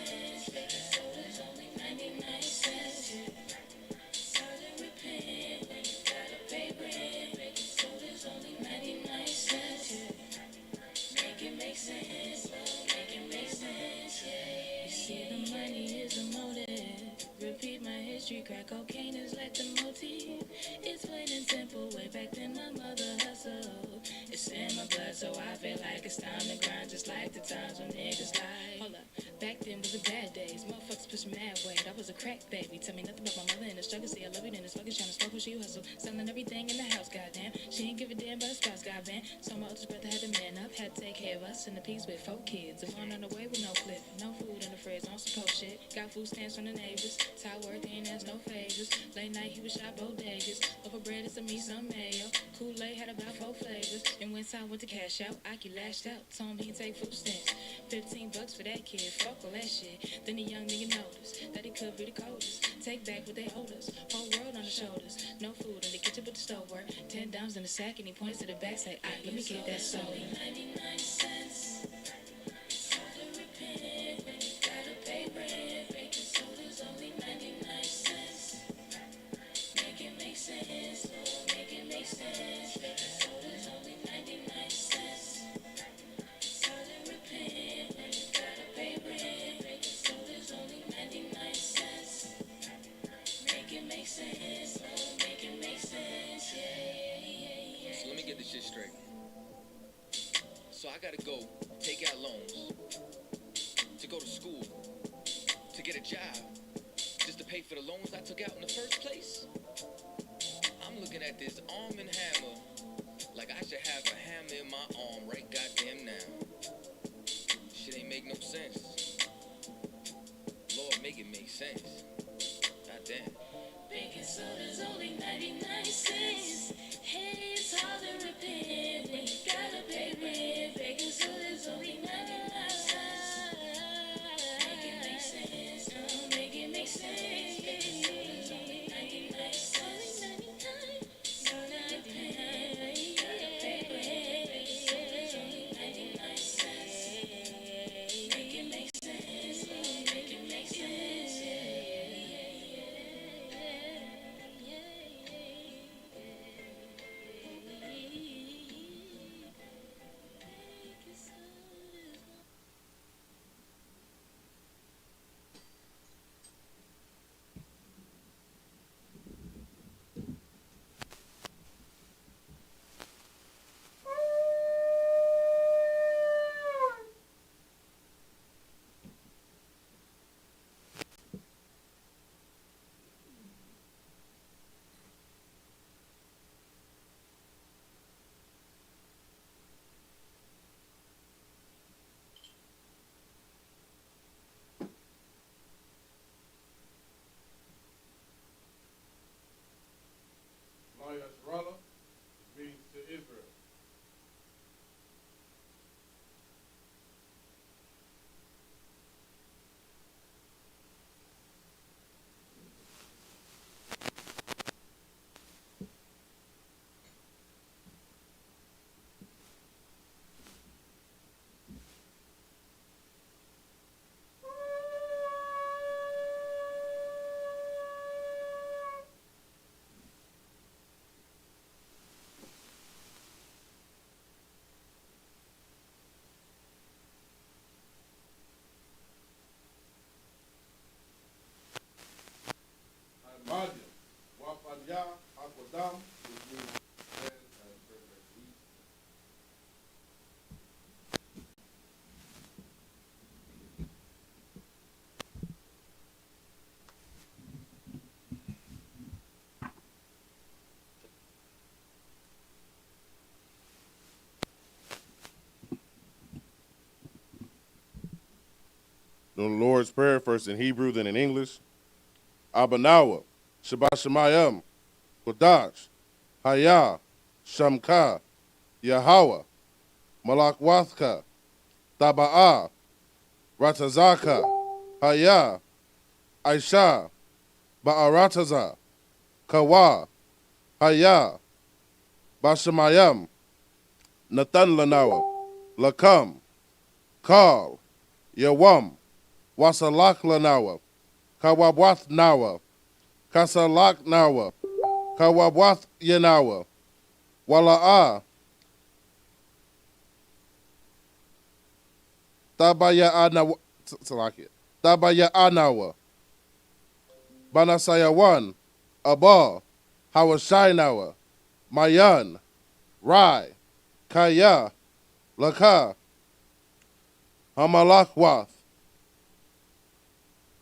sense. Baking soda's only 99 cents. It's hard to repent when you gotta pay rent. Baking soda's only 99 cents. Make it make sense, make it make sense, yeah. You see, the money is a motive. Repeat my history, crack cocaine is like the motif. It's plain and simple, way back then my mother hustled. It's in my blood, so I feel like it's time to grind, just like the times when niggas lied. Hold up, back then was the bad days. Motherfuckers push mad weight, I was a crack baby. Tell me nothing about my mother and the struggle. See, I love you, then it's fucking trying to smoke when she hustle. Selling everything in the house, goddamn. She ain't give a damn about her spouse, goddamn. So my oldest brother had to man up, had to take care of us in the piece with 4 kids. I'm on the way with no clip, no food in the fridge, on some post shit. Got food stamps from the neighbors. Tie work, ain't ask no favors. Late night, he was shot bodegas. Over bread and some meat, some mayo. Kool-Aid had about 4 flavors. And when time went to cash out, Aki lashed out. Told me he'd take food stamps. $15 for that kid, fuck all that shit. Then the young nigga noticed that he could be the coldest. Take back what they owed us. Whole world on the shoulders. No food in the kitchen but the stove work. $10 in the sack and he points to the back, say, let me get that soda. 99 cents. It's hard to repent when you gotta pay rent. Baking soda's only 99 cents. Make it make sense, make it make sense. Baking soda's only 99 cents. It's hard to repent when you gotta pay rent. Baking soda's only 99 cents. Make it make sense, make it make sense, yeah. So let me get this shit straight. So I gotta go take out loans to go to school, to get a job, just to pay for the loans I took out in the first place? I'm looking at this arm and hammer like I should have a hammer in my arm right goddamn now. Shit ain't make no sense. Lord, make it make sense. Goddamn. Baking soda's only 99 cents. Hey, it's hard to repent when you gotta pay rent. Baking soda's only 99 cents. Make it make sense, make it make sense. Baking soda's only 99 cents. It's hard to repent when you gotta pay rent. Baking soda's only 99 cents. Make it make sense, make it make sense, yeah. Brother means to Israel. Imagine, Wapanya, Akodam, which means friend and perfect peace. The Lord's Prayer, first in Hebrew, then in English. Abanawa, Shabbat Shemayim, Kodash, Haya, Shamka, Yahweh, Malakwathka, Taba'a, Ratazaka, Haya, Aisha, Ba'arataza, Kawa, Haya, Bashamayam, Nathan Lanawa, Lakam, Kal, Yawam, Wasalak lanawa. Kawabwath nawa. Kasalak nawa. Kawabwath yanawa. Wala'a. Tabaya anawa. Salakia. Tabaya anawa. Banasayawan. Abal. Hawashainawa. Mayan. Rai. Kaya. Laka. Hamalakwath.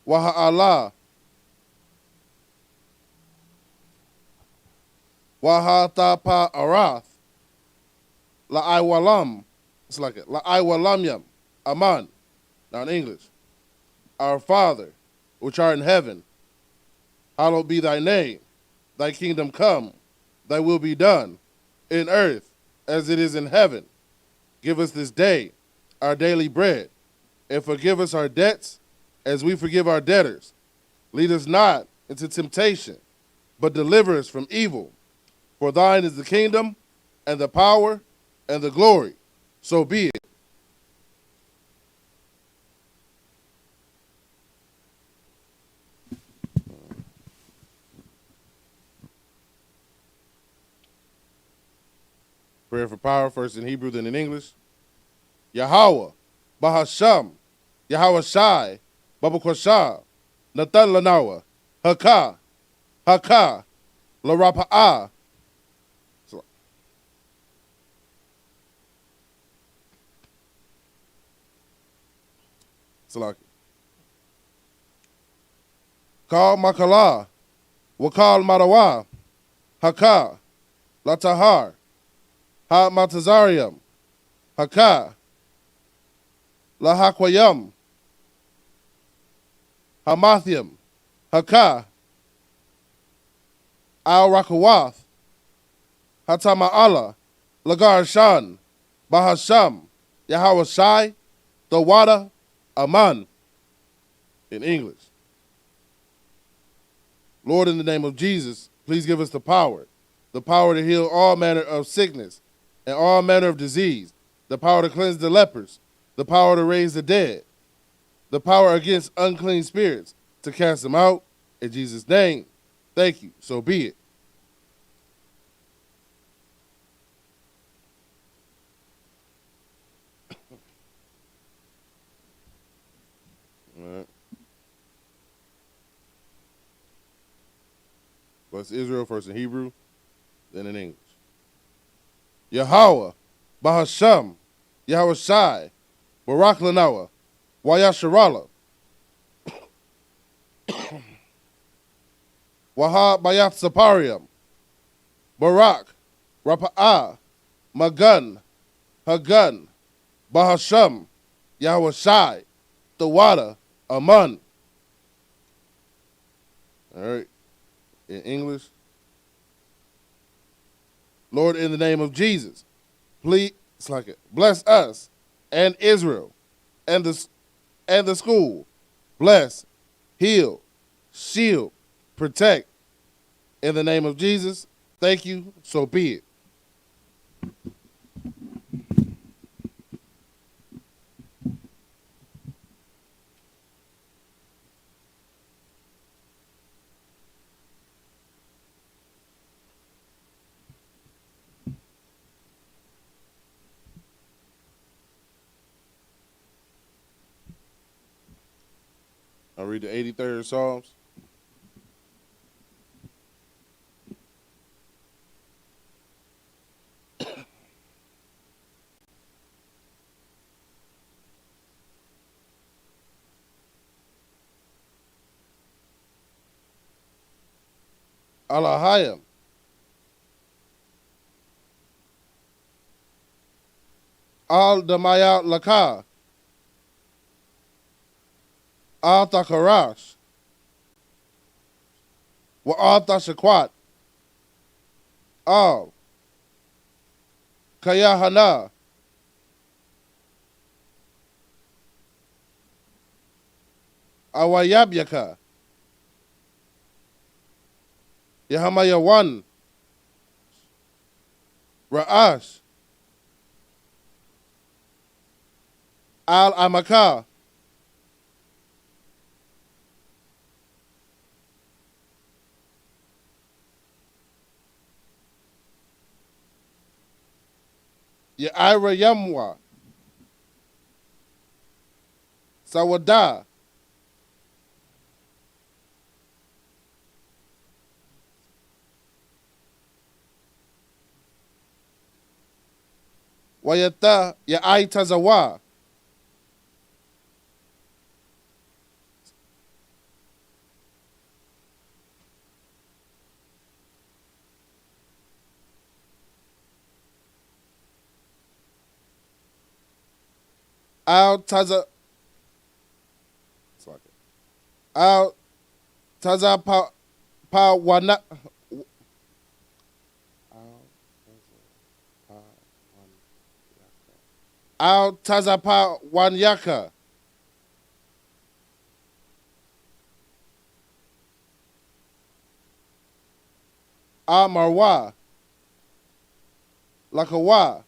Waha'ala. Wahatapa Arath. La'aiwalam. It's like it. La'aiwalamyam. Aman. Now in English. Our Father, which art in heaven, hallowed be thy name. Thy kingdom come. Thy will be done in earth as it is in heaven. Give us this day our daily bread, and forgive us our debts as we forgive our debtors. Lead us not into temptation, but deliver us from evil. For thine is the kingdom, and the power, and the glory. So be it. Prayer for power, first in Hebrew, then in English. Yahweh, Bahasham, Yahweh Shai, Baba Kwasha, Nathan Lanawa, Haka, Haka, Larapa'ah. Salaki. Kal Makala, Wakal Marawa, Haka, Latahar, Ha Matazarium, Haka, Lahakwayam, Hamathium, Haka, Al Rakawath, Hatama'ala, Lagar Shan, Bahasham, Yahweh Shai, Dawada, Aman, in English. Lord, in the name of Jesus, please give us the power to heal all manner of sickness and all manner of disease, the power to cleanse the lepers, the power to raise the dead, the power against unclean spirits, to cast them out. In Jesus' name, thank you. So be it. All right. Bless Israel, first in Hebrew, then in English. Yahweh, Bahasham, Yahweh Shai, Barak Lanawa, Wayasharala, Wahab Bayat Saparium, Barak, Rapa'ah, Magun, Hagun, Bahasham, Yahweh Shai, Tawada, Aman. All right. In English. Lord, in the name of Jesus, please, it's like it, bless us and Israel and the school. Bless, heal, shield, protect. In the name of Jesus, thank you. So be it. I'll read the 83rd Psalms. Alahayim. Al Damayat Laka. Al Takarash. Wa Al Tashakwat. Al Kayahana. Awayabyaka. Yahamayawan. Ra'ash. Al Amaka. ya ira yamwa. Sawada. Wayata ya aitazawa. Al taza. Al taza pa wana. Al taza pa wanyaka. Al marwa. Lakawa.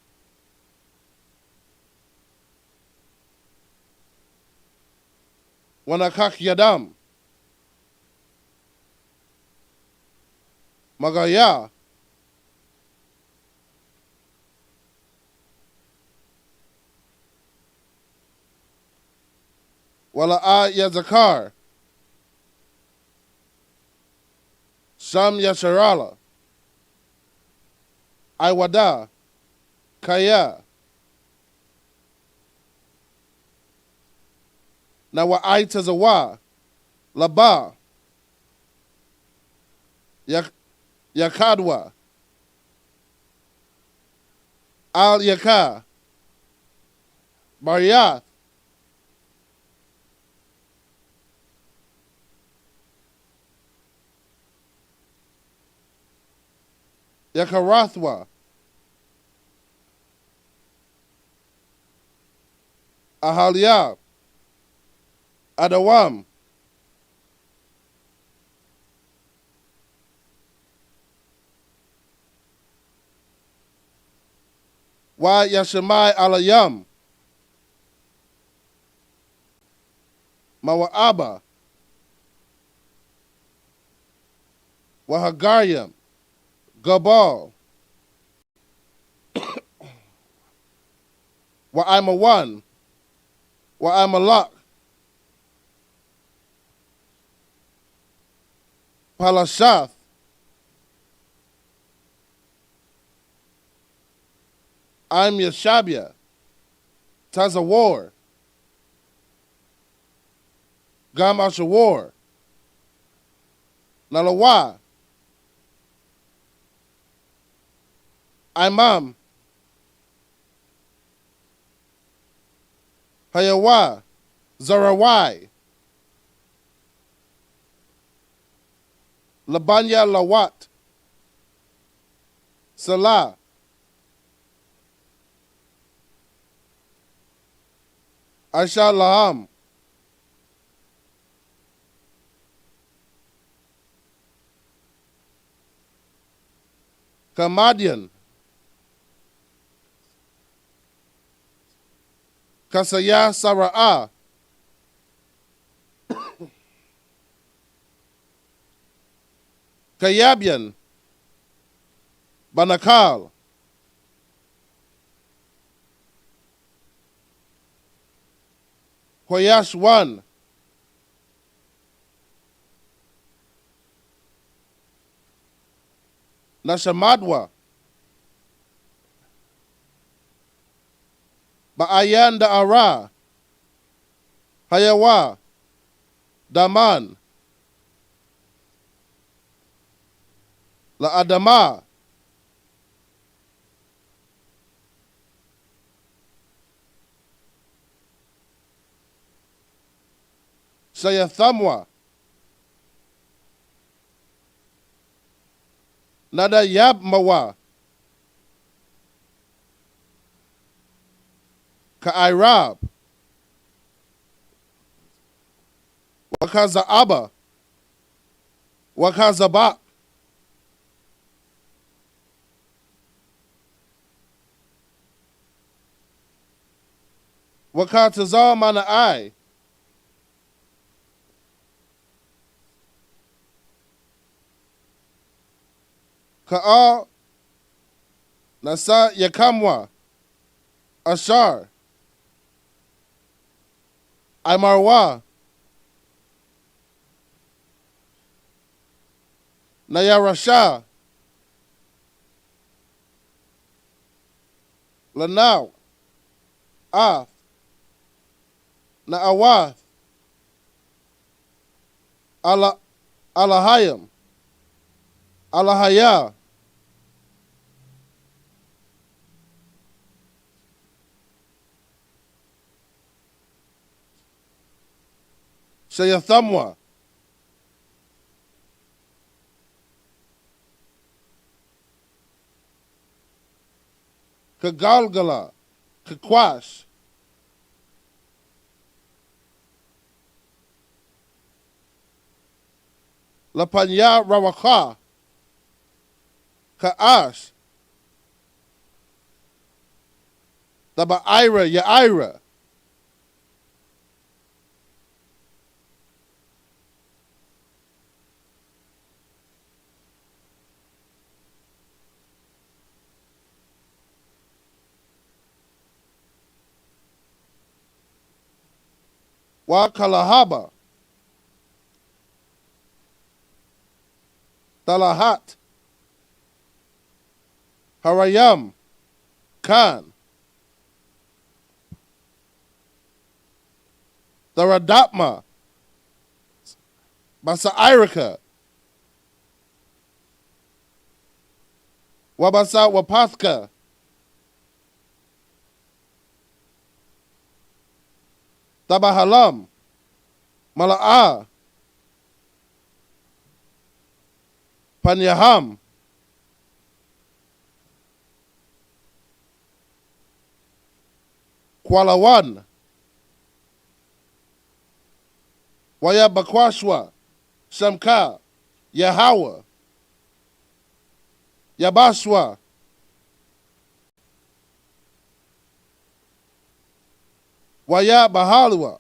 Wanakak yadam. Magaya. Wala a yazakar. Sham yasharala. Iwada. Kaya. Na wa aitazawa. Laba. Yakadwa. Al yaka. Mariath. Yakarathwa. Ahaliab. Adawam. Wa Yashemai alayam. Mawa'aba. Wahagariam. Gabal. Wa I'm a one. Wa I'm a lock. Palashath. I'm Yeshabia. Tazawar. Gam Ashawar. Nalawa. Imam. Hayawa. Zarawai. Labanya Lawat. Salah. Aisha Laham. Kamadian. Kasaya Sara'a. Kayabian. Banakal. Hoyash 1. Nashamadwa. Ba'ayan Da'ara. Hayawa. Daman. La Adama. Sayathamwa. Nada Yab Mawa. Ka'irab. Wakaza Abba. Wakaza Bak. Wakataza Mana I. Ka'a Nasa Yakamwa. Ashar, Imarwa, Nayarasha, Lanau, Af, Naawath, Alahayim, Alahaya, Shayathamwa, Kagalgala, Kakwash, Lapanya Rawaka, Ka'ash, Daba'ira Ya'ira, Wa Kalahaba, Talahat, Harayam, Khan, Tharadatma, Basairika, Wabasa Wapathka, Tabahalam, Mala'ah, Panyaham, Kualawan, Wayabakwashwa, Shamka, Yahawa, Yabashwa, Waya Bahalwa,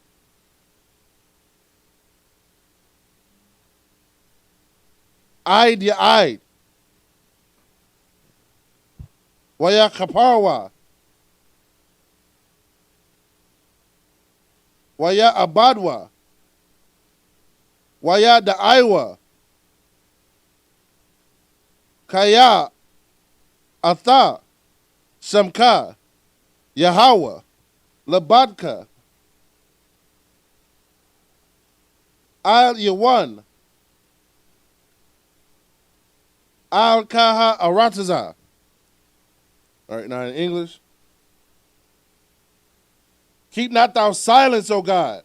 Aid Ya'id, Waya Kaparwa, Waya Abadwa, Waya Da'aiwa, Kaya, Atha, Shamka, Yahweh, Labadka, Al Yawan, Al Kaha Arataza. All right, now in English. Keep not thou silence, O God.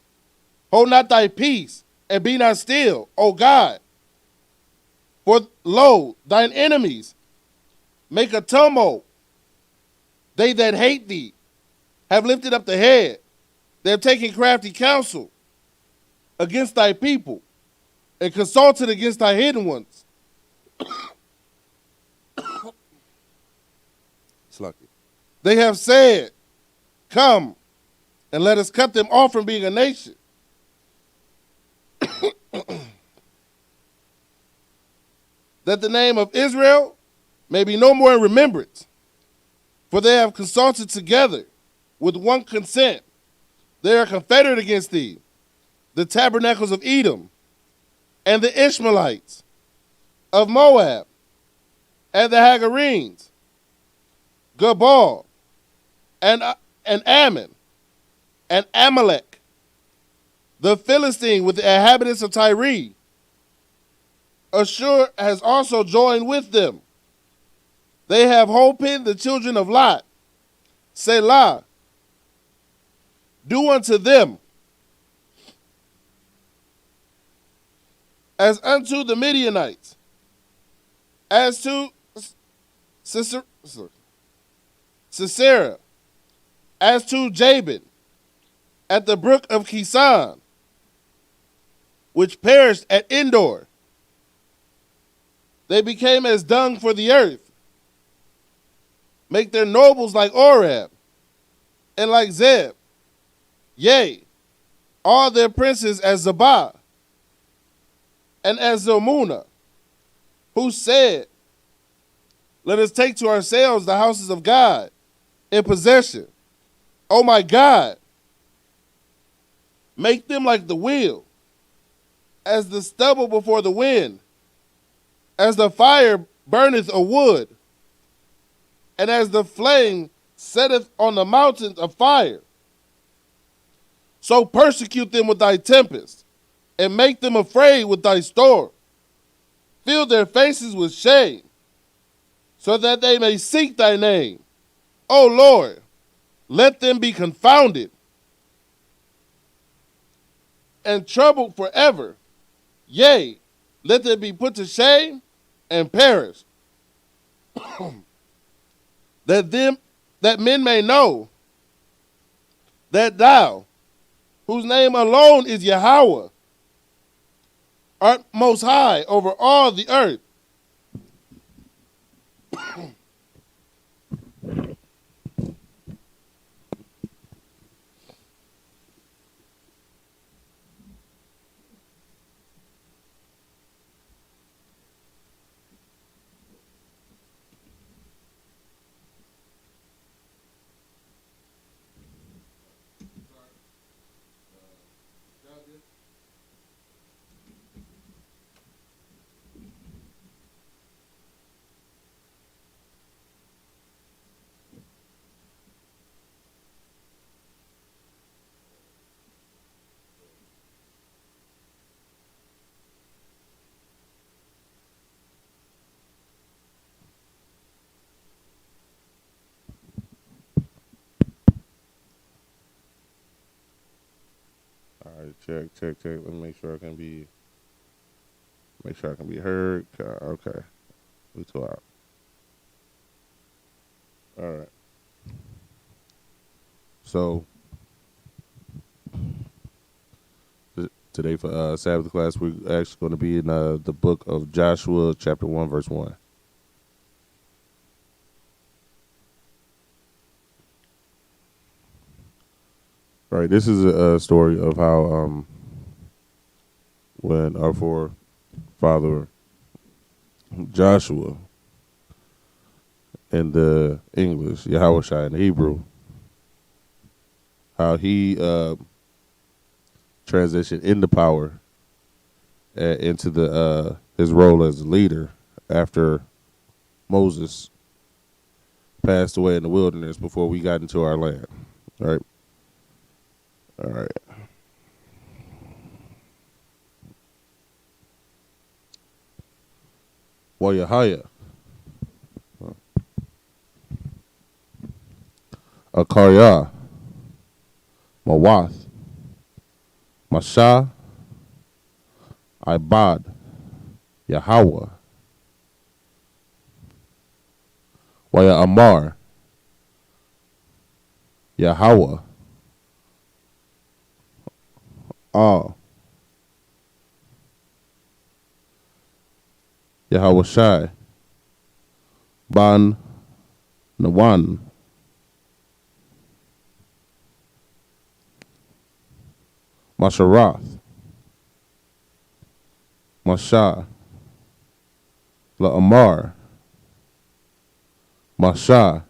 Hold not thy peace, and be not still, O God. For lo, thine enemies make a tumult. They that hate thee have lifted up the head. They have taken crafty counsel against thy people, and consulted against thy hidden ones. It's lucky. They have said, come, and let us cut them off from being a nation. That the name of Israel may be no more in remembrance. For they have consulted together with one consent. They are confederate against thee, the tabernacles of Edom, and the Ishmaelites of Moab, and the Hagarenes, Gebal, and Ammon, and Amalek, the Philistine with the inhabitants of Tyre. Ashur has also joined with them. They have holpen the children of Lot. Selah. Do unto them as unto the Midianites, as to Sisera, as to Jabin, at the brook of Kisan, which perished at Endor. They became as dung for the earth. Make their nobles like Oreb, and like Zeb. Yea, all their princes as Zabah, and as Zalmunna, who said, let us take to ourselves the houses of God in possession, O my God, make them like the wheel, as the stubble before the wind, as the fire burneth a wood, and as the flame setteth on the mountains of fire. So persecute them with thy tempest, and make them afraid with thy storm. Fill their faces with shame, so that they may seek thy name. O Lord, let them be confounded and troubled forever. Yea, let them be put to shame and perish. that men may know that thou, whose name alone is Yahweh, art most high over all the earth. All right, check. Let me make sure I can be heard. Okay, we two out. All right. So today for Sabbath class, we're actually going to be in the book of Joshua, chapter 1, verse 1. All right, this is a story of how when our forefather Joshua in the English, Yahushua in the Hebrew, how he transitioned into power into the his role as a leader after Moses passed away in the wilderness before we got into our land. All right. Wayahaya, Akarya, Mawath, Masha, Ibad, Yahweh, Waya Amar, Yahweh, Ah, Yahweh Shai, Ban, Nawan, Masharath, Masha, La Amar, Masha,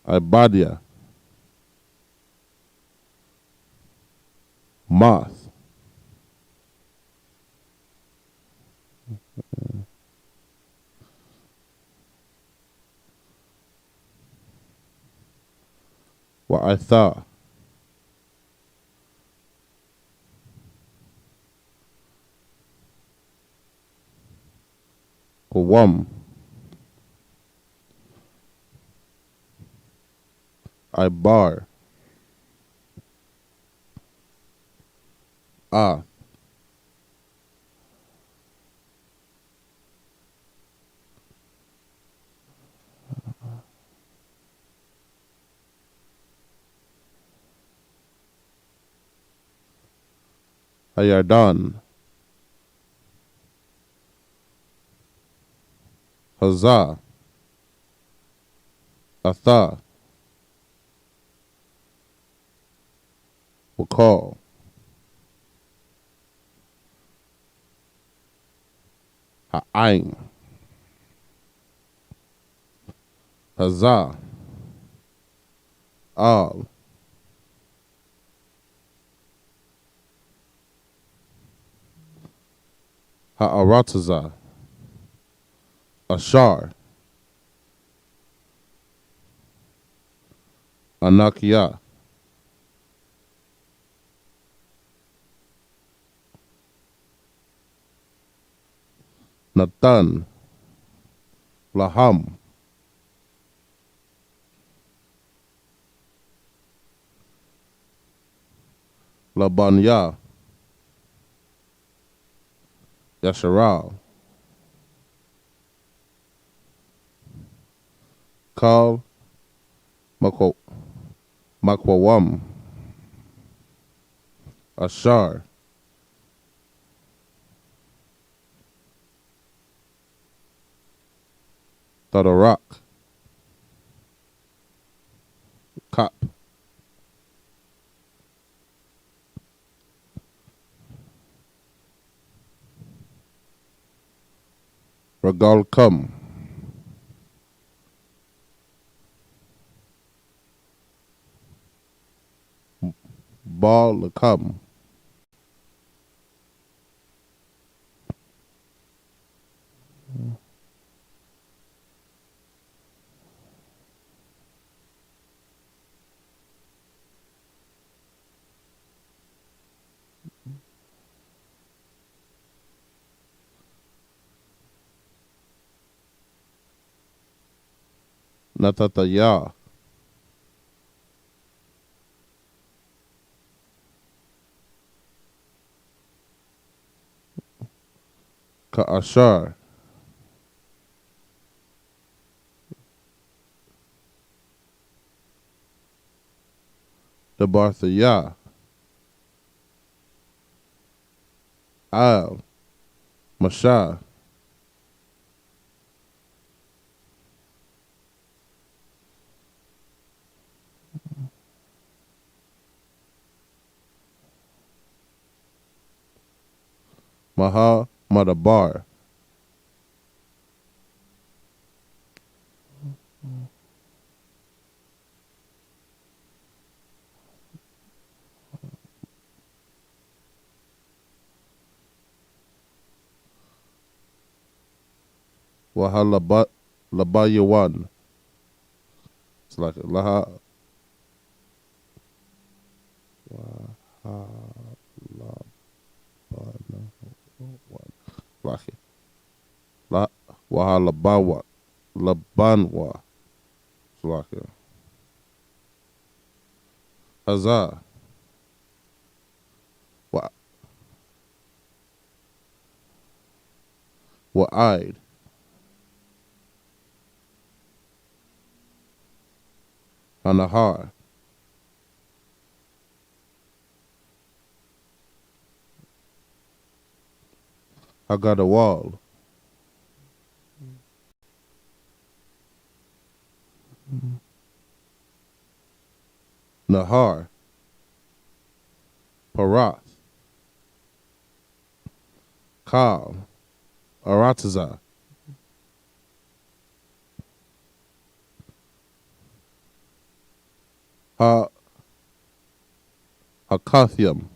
Ibadia, Moth, Wa'atha, Wam, Ibar, Ah, Hayardan, Hazah, Atha, Wakal, Ha'ain, Hazah, Al. Ha'arataza. Ashar. Anakia. Nathan. Laham. Labanya. Yasharal. Kal. Makwawam. Ashar. Tadarak. Kap. Ragal Kum. Bal Lakam. Natataya. Ka'ashar. Dabarthaya. Al. Masha. Maha Madabar. Labayawan. It's like Laha. Like it. La Wahalabawa. Labanwa. It's like it. Hazah. Wa'id. Anahar. Hagadawal. Nahar. Parath. Kal. Arataza. Hakathium.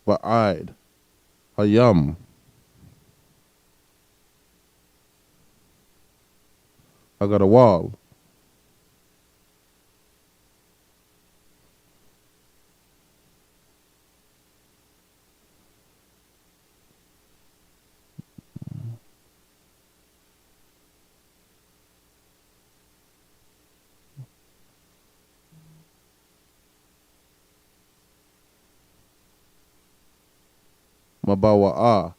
Wa'id. Hayam. Hagadawal. Mabawa'a.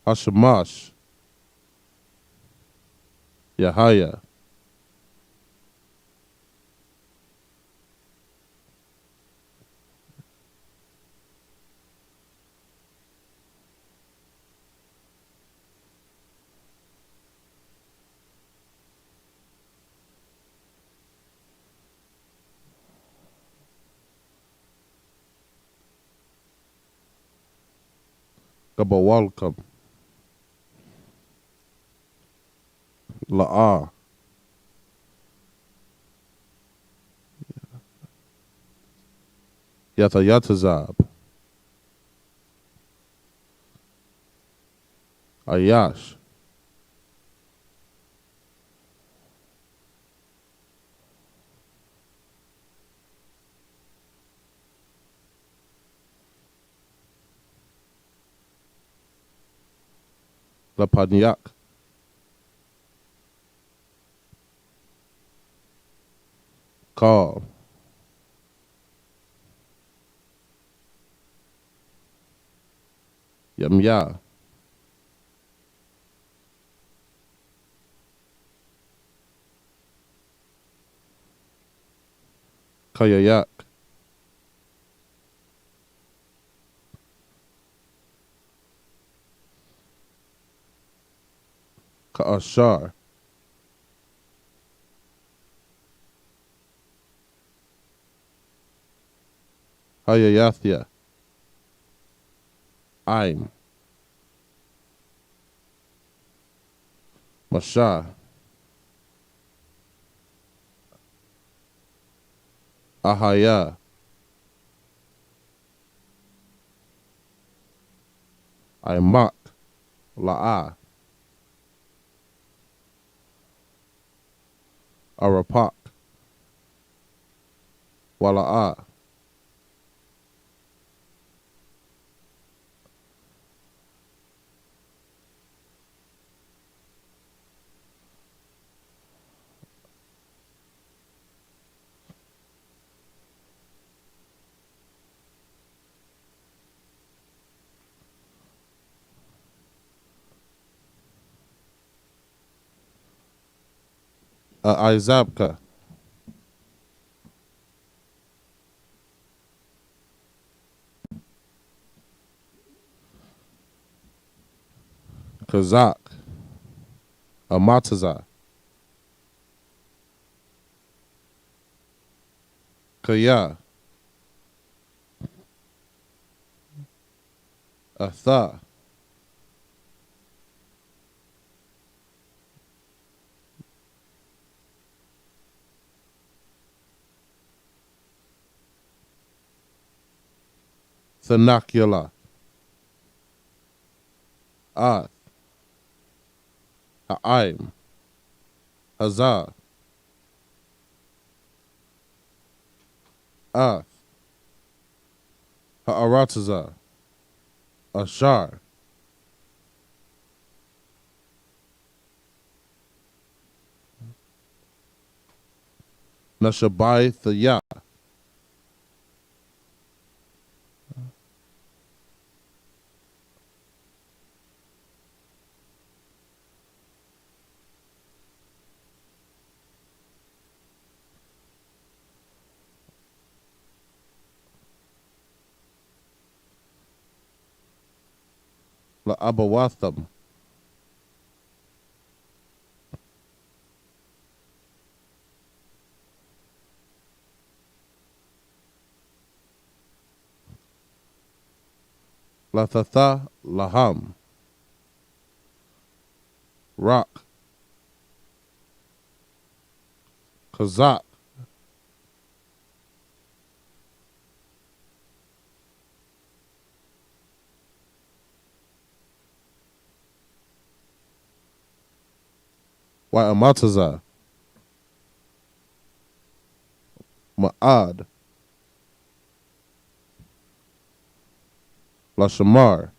Hashamash. Yahaya. Gabawalkam. La'a. Yatayatazab. Ayash. Lapanyak. Call. Yamya. Kayayak. Ka'ashar. Hayayathya. Aim. Masha. Ahaya. Aimak. La'a. Arapak. Wala'a. Izabka. Kazak. Amataza. Kaya. Atha. Thanakula. Ath. Ha'aim. Hazar. Ath. Ha'arataza. Ashar. Nashabai Thaya. La Abawatham. La Thatha Laham. Rock. Kazak. Wa Amataza. Ma'ad. La Shamar.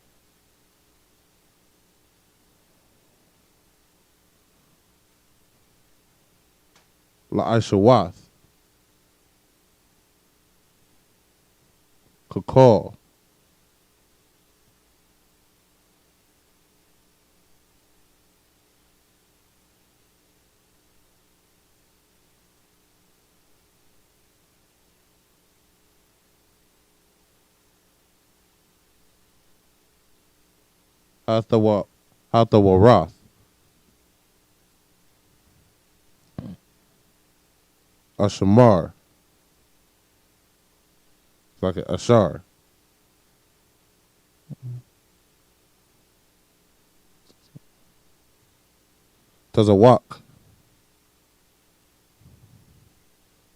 La Aishawath. Kakal. Hathawarath. Ashamar. It's like Ashar. Tazawak.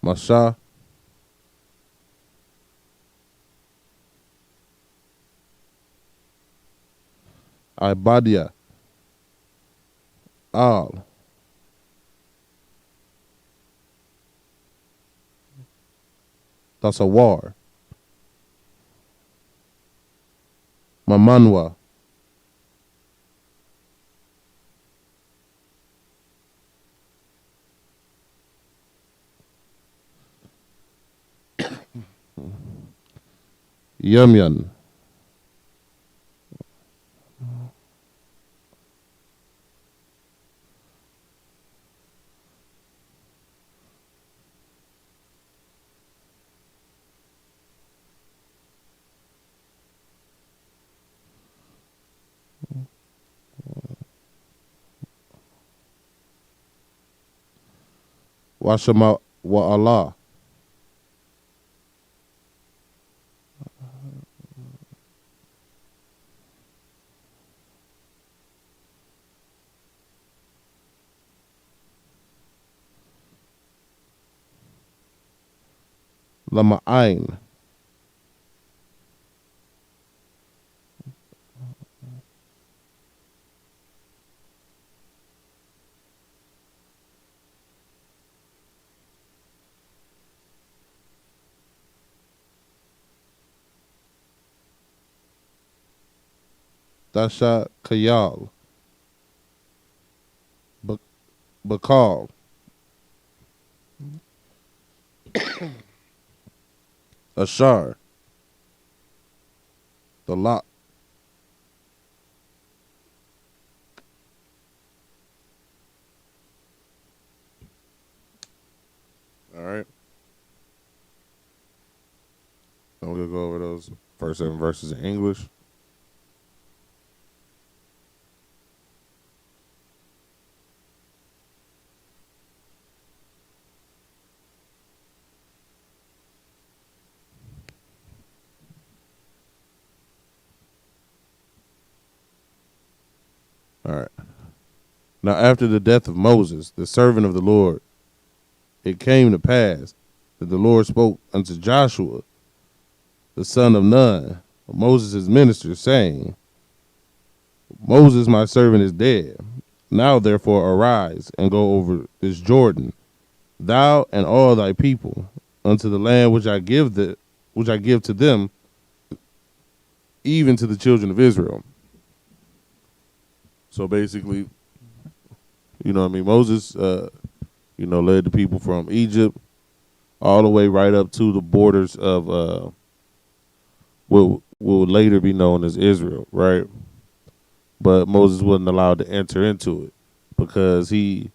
Masha. Ibadia. Al. Tasawar. Mamanwa. Yumyan. Washama wa Allah. Lama Ain. Dasha Kayal. Bakal. Ashar. The lot. All right. I'm going to go over those first 7 verses in English. All right. Now, after the death of Moses, the servant of the Lord, it came to pass that the Lord spoke unto Joshua, the son of Nun, Moses' minister, saying, Moses, my servant, is dead. Now, therefore, arise and go over this Jordan, thou and all thy people, unto the land which I give to them, even to the children of Israel. So basically, Moses, led the people from Egypt all the way right up to the borders of what would later be known as Israel, right? But Moses wasn't allowed to enter into it because he,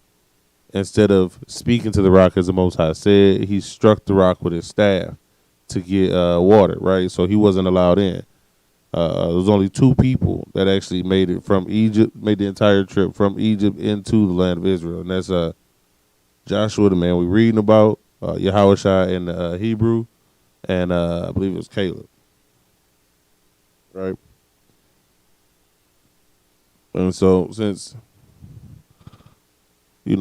instead of speaking to the rock as the Most High said, he struck the rock with his staff to get water, right? So he wasn't allowed in. There was only 2 people that actually made it from Egypt, made the entire trip from Egypt into the land of Israel, and that's Joshua, the man we're reading about, Yahushua in Hebrew, and I believe it was Caleb, right? And so since he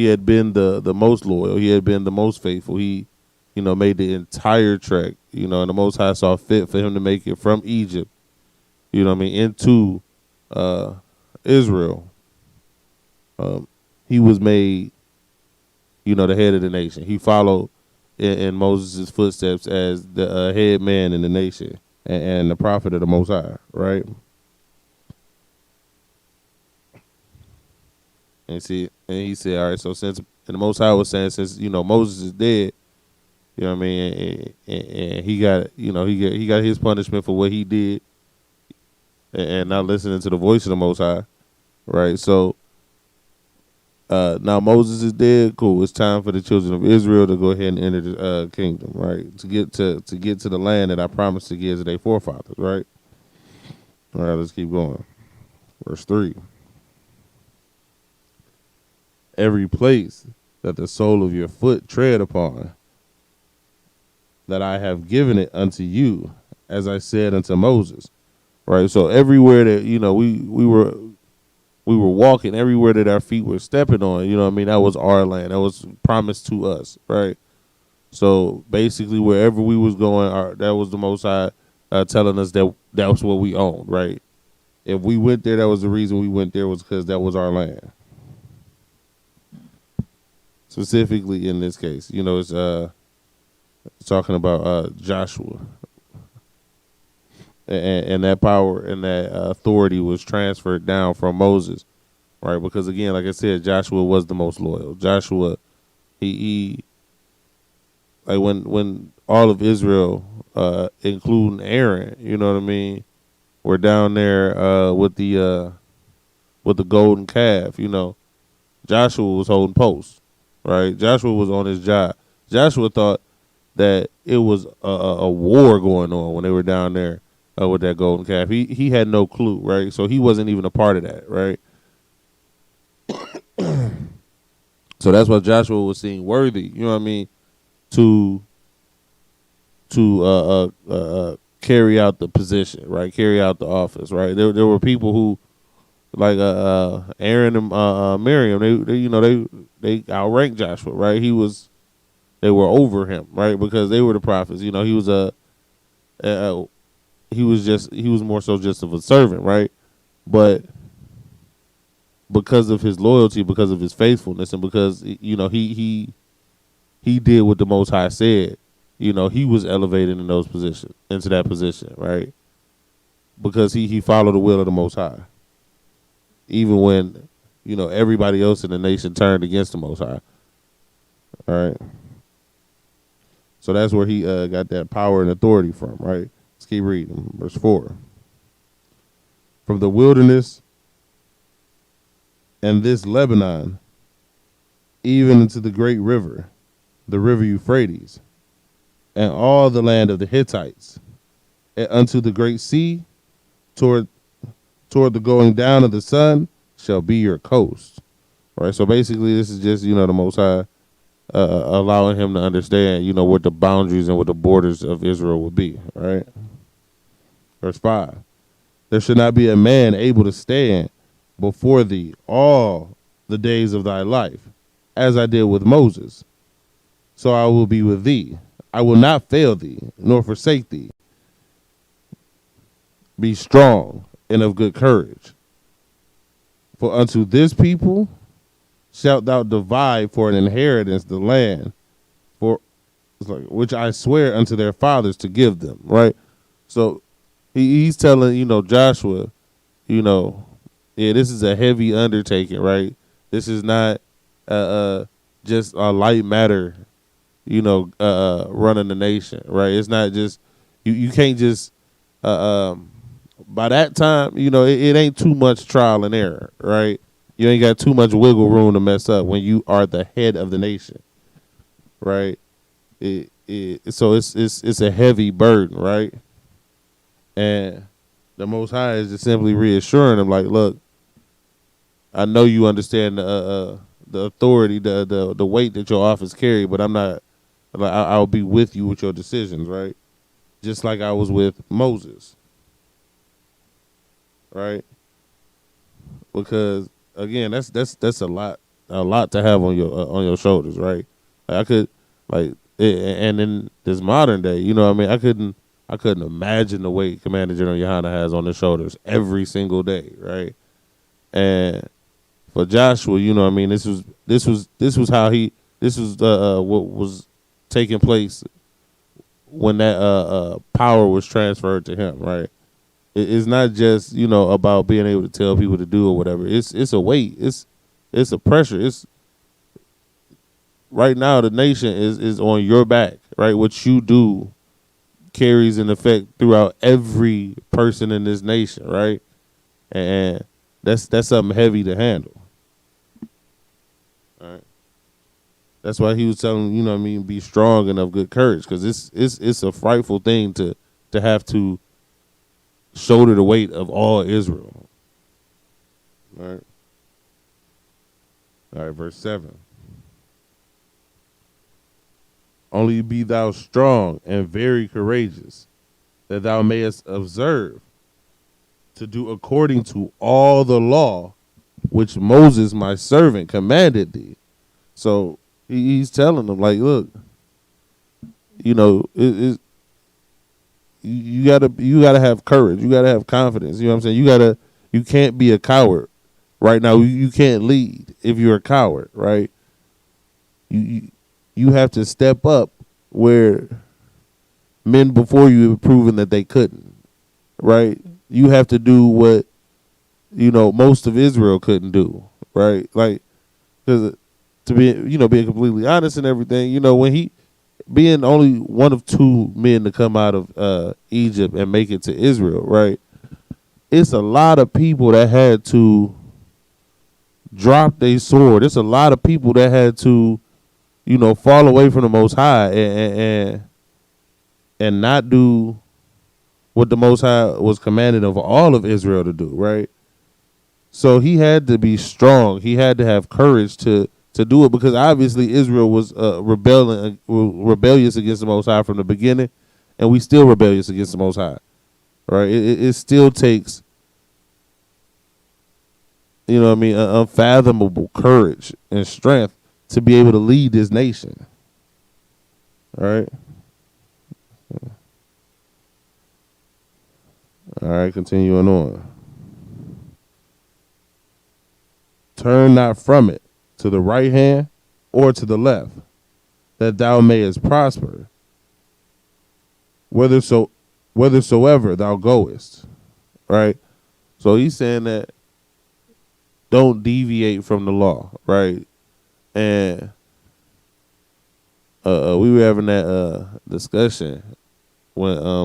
had been the most loyal, he had been the most faithful, he made the entire trek, and the Most High saw fit for him to make it from Egypt, into Israel. He was made, the head of the nation. He followed in Moses' footsteps as the head man in the nation and the prophet of the Most High, right? And he said, all right, so since, and the Most High was saying, since, Moses is dead, you know what I mean, and he got, he got his punishment for what he did and not listening to the voice of the Most High, right? So now Moses is dead. Cool. It's time for the children of Israel to go ahead and enter the kingdom, right? To get to the land that I promised to give to their forefathers, right? All right, let's keep going. Verse 3. Every place that the sole of your foot tread upon, that I have given it unto you, as I said unto Moses. Right. So everywhere that, we were we were walking everywhere that our feet were stepping on. You know what I mean? That was our land. That was promised to us, right? So basically, wherever we was going, that was the Most High telling us that that was what we owned, right? If we went there, that was the reason we went there, was because that was our land. Specifically in this case, you know, it's talking about Joshua, and that power and that authority was transferred down from Moses, right? Because again, like I said, Joshua was the most loyal. Joshua, he like when all of Israel, including Aaron, you know what I mean, were down there with the golden calf. You know, Joshua was holding post, right? Joshua was on his job. Joshua thought that it was a war going on when they were down there with that golden calf. He had no clue, right? So he wasn't even a part of that, right? So that's why Joshua was seen worthy, you know what I mean, to carry out the position, right? Carry out the office, right? There were people who, like Aaron and Miriam, they outranked Joshua, right? They were over him, right? Because they were the prophets. You know, he was he was more so just of a servant, right? But because of his loyalty, because of his faithfulness, and because, you know, he did what the Most High said, you know, he was elevated into that position, right? Because he followed the will of the Most High, even when, you know, everybody else in the nation turned against the Most High. All right. So that's where he got that power and authority from, right? Let's keep reading. Verse 4. From the wilderness and this Lebanon, even into the great river, the river Euphrates, and all the land of the Hittites, and unto the great sea, toward the going down of the sun, shall be your coast. Right. So basically, this is just, you know, the Most High allowing him to understand, you know, what the boundaries and what the borders of Israel would be. Right. Verse 5. There should not be a man able to stand before thee all the days of thy life, as I did with Moses. So I will be with thee. I will not fail thee, nor forsake thee. Be strong and of good courage. For unto this people shalt thou divide for an inheritance the land, for which I swear unto their fathers to give them. Right. So he's telling, you know, Joshua, you know, yeah, this is a heavy undertaking, right? This is not just a light matter, you know, running the nation, right? It's not just you can't just by that time, you know, it ain't too much trial and error, right? You ain't got too much wiggle room to mess up when you are the head of the nation, right? So it's a heavy burden, right? And the Most High is just simply reassuring him, like, look, I know you understand the authority, the weight that your office carry, but I'm not, like, I'll be with you with your decisions, right? Just like I was with Moses, right? Because again, that's a lot to have on your shoulders, right? Like, I could, like, and in this modern day, you know what I mean, I couldn't imagine the weight Commander General Yohana has on his shoulders every single day, right? And for Joshua, you know what I mean, this was what was taking place when that power was transferred to him, right? It's not just, you know, about being able to tell people to do or whatever. It's a weight. It's a pressure. It's right now the nation is on your back, right? What you do carries an effect throughout every person in this nation, right? And that's something heavy to handle. All right. That's why he was telling, you know what I mean, be strong and of good courage, because it's a frightful thing to have to shoulder the weight of all Israel. All right. All right, verse 7. Only be thou strong and very courageous, that thou mayest observe to do according to all the law which Moses my servant commanded thee. So he's telling them, like, look, you know, you gotta have courage. You gotta have confidence. You know what I'm saying? You can't be a coward. Right now, you can't lead if you're a coward, right? You have to step up where men before you have proven that they couldn't, right? You have to do what, you know, most of Israel couldn't do, right? Like, because to be, you know, being completely honest and everything, you know, when he being only one of two men to come out of Egypt and make it to Israel, right? It's a lot of people that had to drop their sword. It's a lot of people that had to, you know, fall away from the Most High and not do what the Most High was commanded of all of Israel to do, right? So he had to be strong. He had to have courage to do it, because obviously Israel was rebellious against the Most High from the beginning, and we still rebellious against the Most High, right? It still takes, you know what I mean, unfathomable courage and strength to be able to lead this nation. All right. All right, continuing on. Turn not from it to the right hand or to the left, that thou mayest prosper, whithersoever thou goest. Right? So he's saying that don't deviate from the law, right? And we were having that discussion when I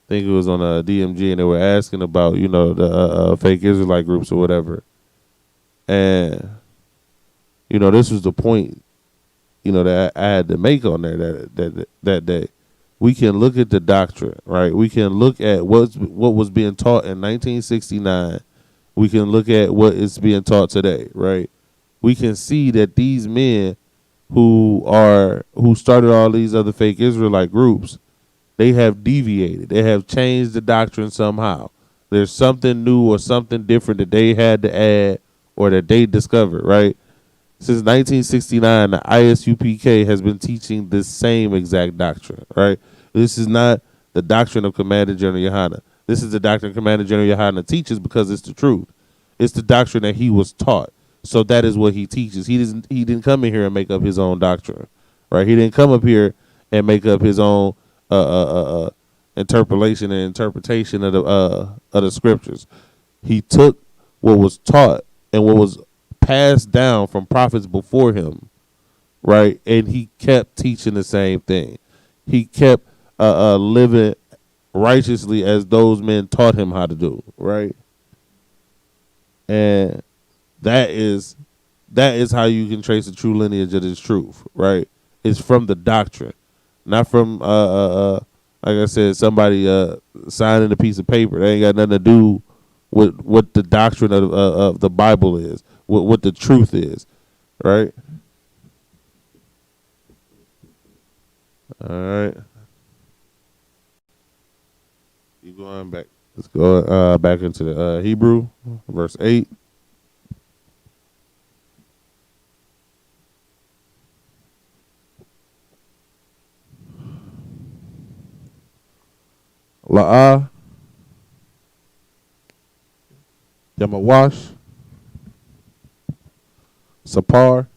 think it was on DMG, and they were asking about, you know, the fake Israelite groups or whatever. And, you know, this was the point, you know, that I had to make on there that day. We can look at the doctrine, right? We can look at what was being taught in 1969. We can look at what is being taught today, right? We can see that these men who started all these other fake Israelite groups, they have deviated. They have changed the doctrine somehow. There's something new or something different that they had to add or that they discovered, right? Since 1969, the ISUPK has been teaching the same exact doctrine, right? This is not the doctrine of Commander General Yohana. This is the doctrine Commander General Yohana teaches because it's the truth. It's the doctrine that he was taught. So that is what he teaches. He didn't come in here and make up his own doctrine, right? He didn't come up here and make up his own interpolation and interpretation of the scriptures. He took what was taught and what was passed down from prophets before him, right? And he kept teaching the same thing. He kept living righteously as those men taught him how to do, right? And that is how you can trace the true lineage of this truth, right? It's from the doctrine, not from like I said, somebody signing a piece of paper. They ain't got nothing to do with what the doctrine of the Bible is, what the truth is, right? All right. You going back? Let's go back into the Hebrew, verse 8. La'ah, Yamawash, Sapar,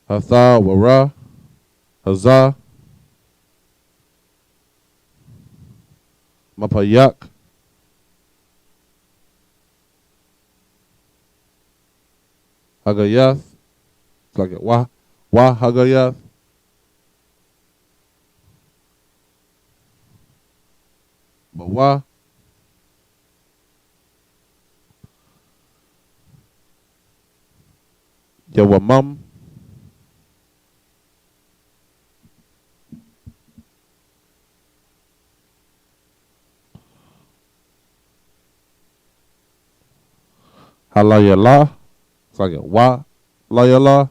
Hatha, Wara, Hazah, Mapayak, Hagayath. It's like it. Wah Hagayath. Bawa. Yawamam. Halayala. It's like it. Wa Layala.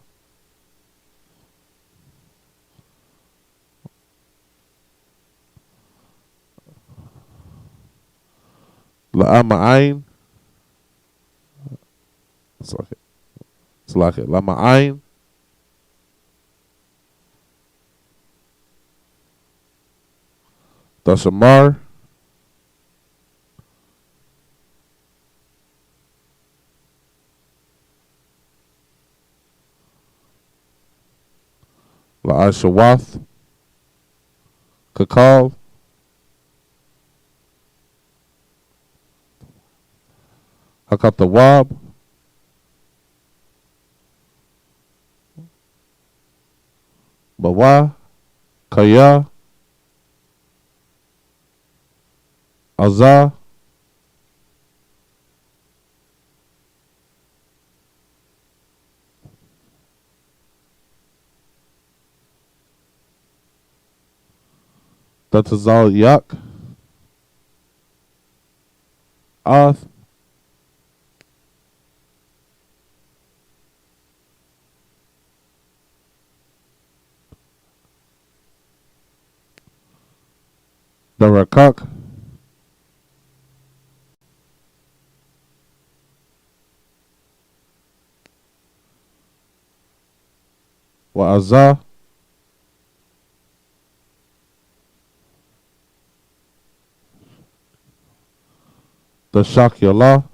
La'ama ayn. It's like it. Lama ayn. The shamar. La Shawath. Kakal. Hakat the Wab. Bawa. Kaya. Azah. Datazal Yak. Ath. The Rakak. Wa Azah. The Shakyallah.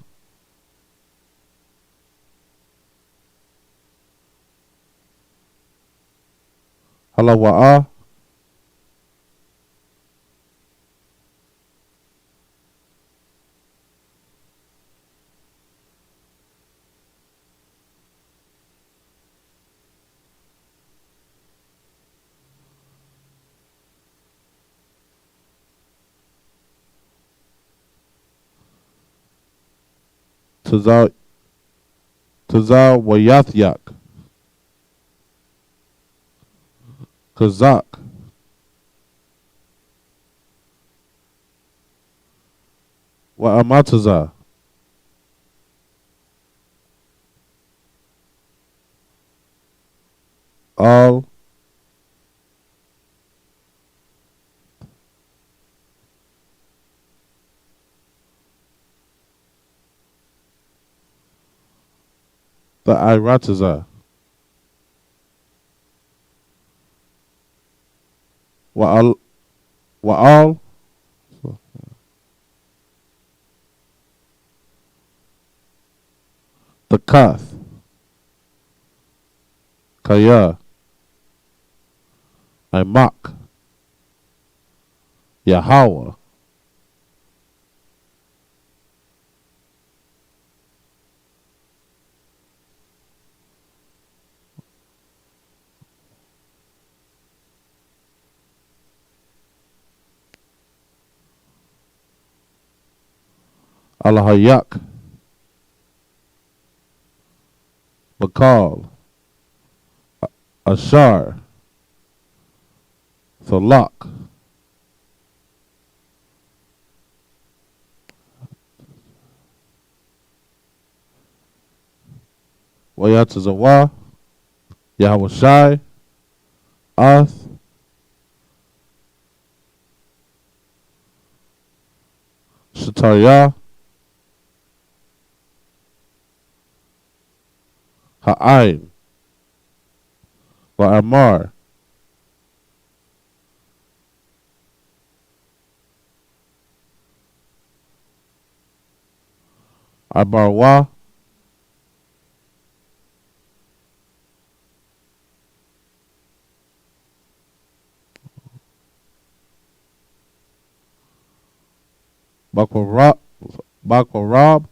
Halawa'a. Tazal Wayathyak. Kazak. Wa Amataza. All. The Irataza. Wa all. The Kath. Kaya. Imak. Yahweh. Alahayak. Bakal. Ashar. Thalak. Wayatazawa. Yahweh Shai. Ath. Shatariah. Ha'ain. Wa Amar. Abarwa. Bakwarab.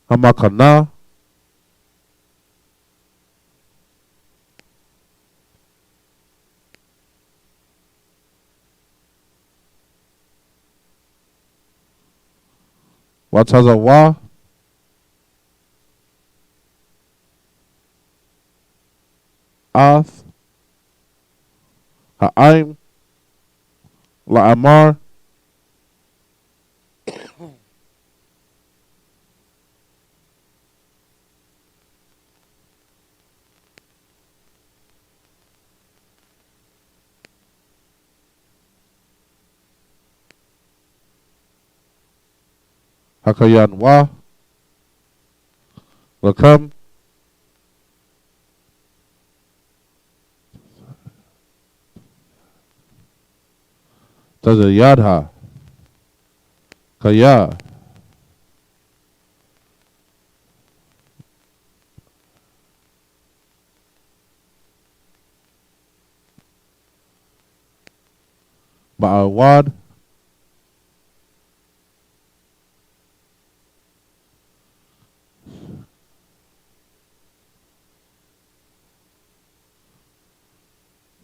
Hamakana. Watazawa. Ath. Ha'aim. La'amar. Hakayan wa. Lakam. Taza yadha. Kaya. Ba'awad.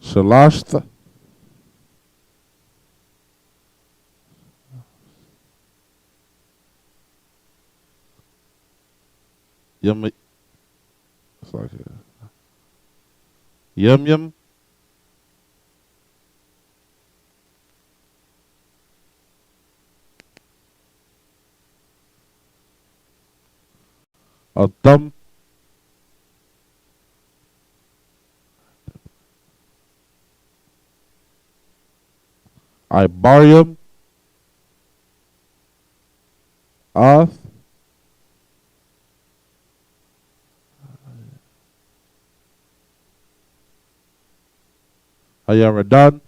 Shalashth. Yum. It's like yum yum. A thumb. Ibarium. Oth. Hayaradan.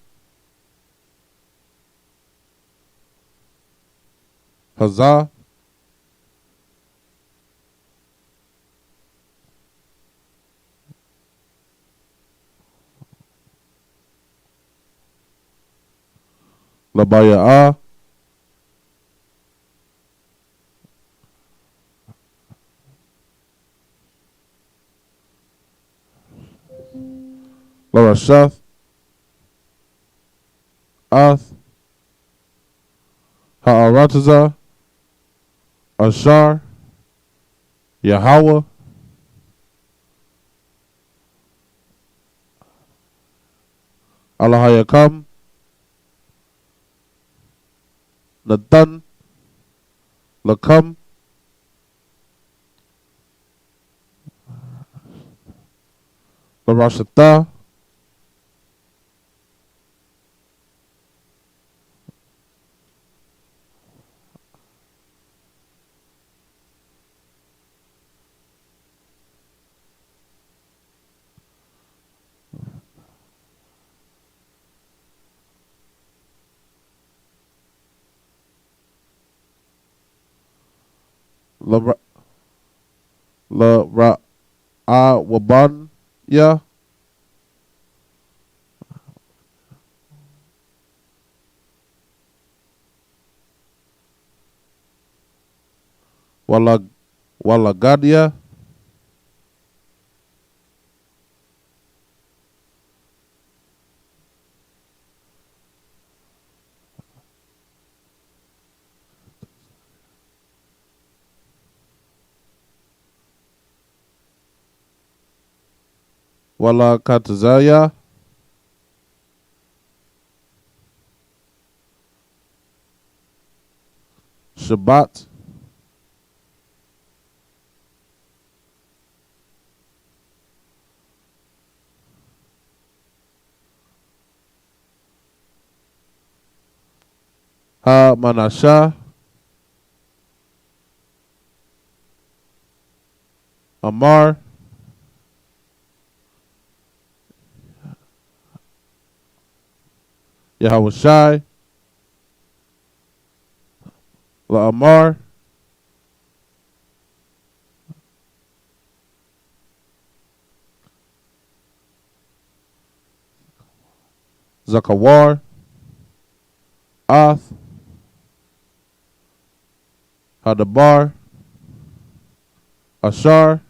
Huzzah. Labaya'a. Larashath. Ath. Ha'arataza. Ashar. Yahweh. Allahayakam. Nathan. Lakam. Larashata. Waban. Ya. Walagadia. Walakatazaya. Shabbat. Ha Manasha. Amar. Yahushai. La Amar. Zakawar. Ath. Hadabar. Ashar.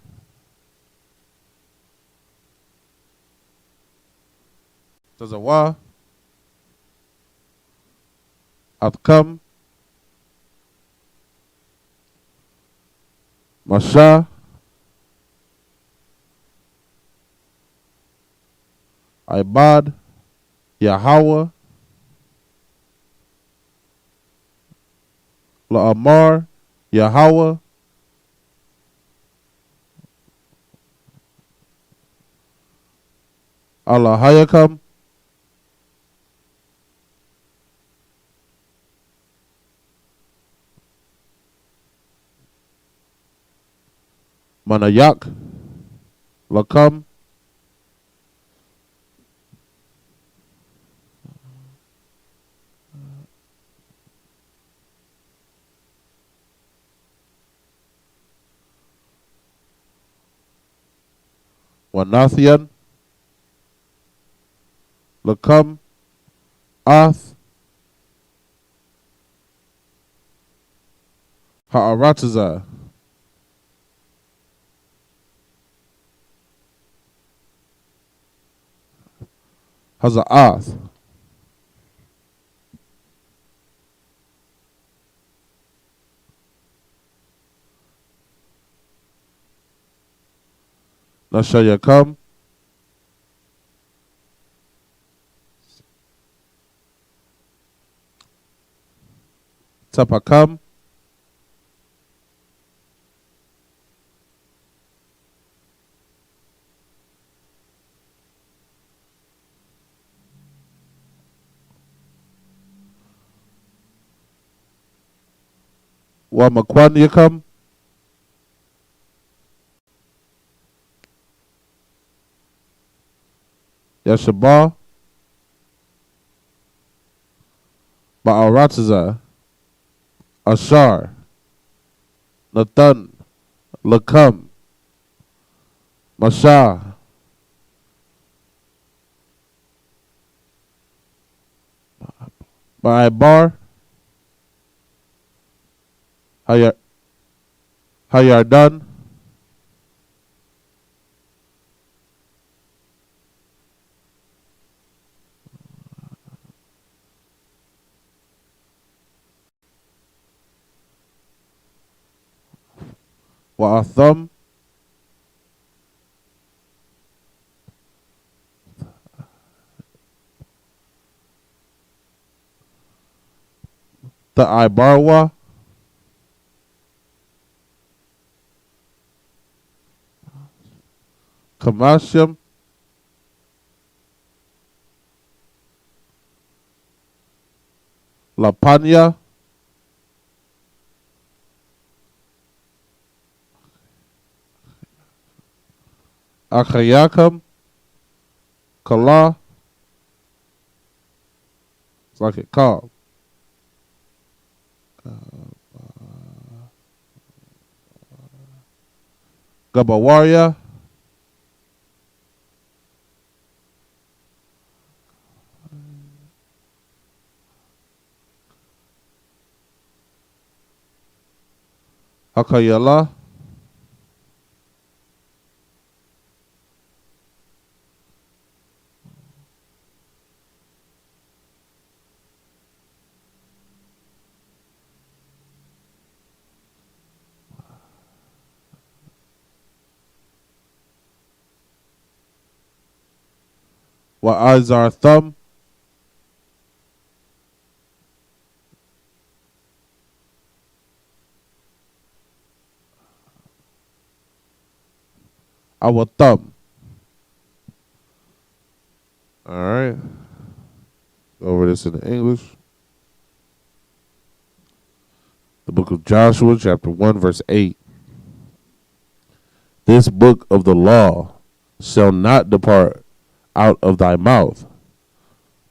Tazawa. Atkam. Masha. Ibad. Yahweh. La Amar. Yahweh. Allahayakam. Manayak. Lakam. Wanathian. Lakam. Ath. Ha'arataza. Haza'ath. Nashayakam. Tapakam. Wamakwanyakam. Yashabah. Ba'arataza. Ashar. Nathan. Lakam. Mashah. Ba'abar. Hayardan. Wa'atham. Ta'aibarwa. Kamashim. Lapanya. Akayakam. Kala. It's like it called. Gabawaria. Hakayala. Wa'azar thumb. Our thumb. All right. Go over this in the English. The book of Joshua, chapter 1, verse 8. This book of the law shall not depart out of thy mouth,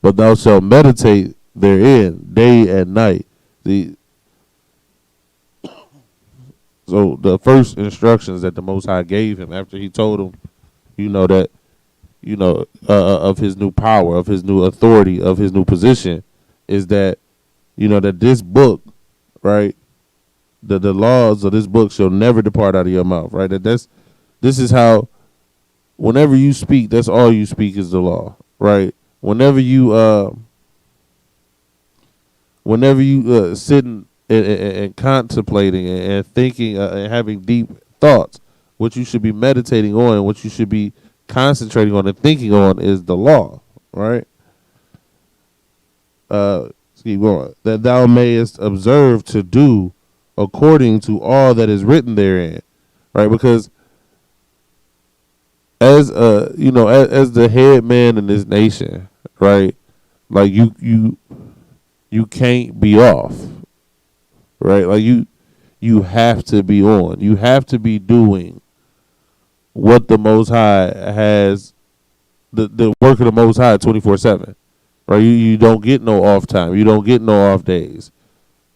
but thou shalt meditate therein day and night. So the first instructions that the Most High gave him after he told him, of his new power, of his new authority, of his new position, is that, that this book, right, the laws of this book shall never depart out of your mouth, right? This is how, whenever you speak, that's all you speak is the law, right? Whenever you sitting and contemplating and thinking and having deep thoughts, what you should be meditating on, what you should be concentrating on and thinking on is the law, right? Keep going. That thou mayest observe to do according to all that is written therein, right? Because as the head man in this nation, right? Like you can't be off, right? Like you have to be on. You have to be doing what the Most High has, the work of the Most High 24/7. Right? You don't get no off time. You don't get no off days.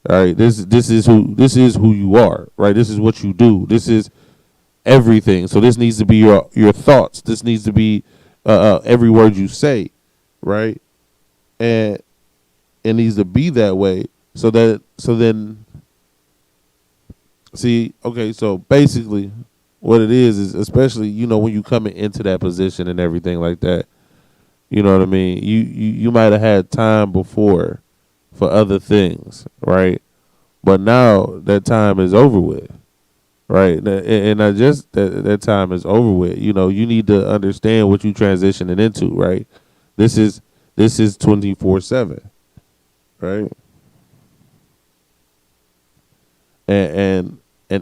All right. This is who you are. Right. This is what you do. This is everything. So this needs to be your thoughts. This needs to be every word you say. Right. And it needs to be that way. So then see, okay, so basically what it is especially, when you coming into that position and everything like that, you know what I mean? You might have had time before for other things, right? But now that time is over with, right? And I just that time is over with. You need to understand what you transitioning into, right? This is 24/7, right? And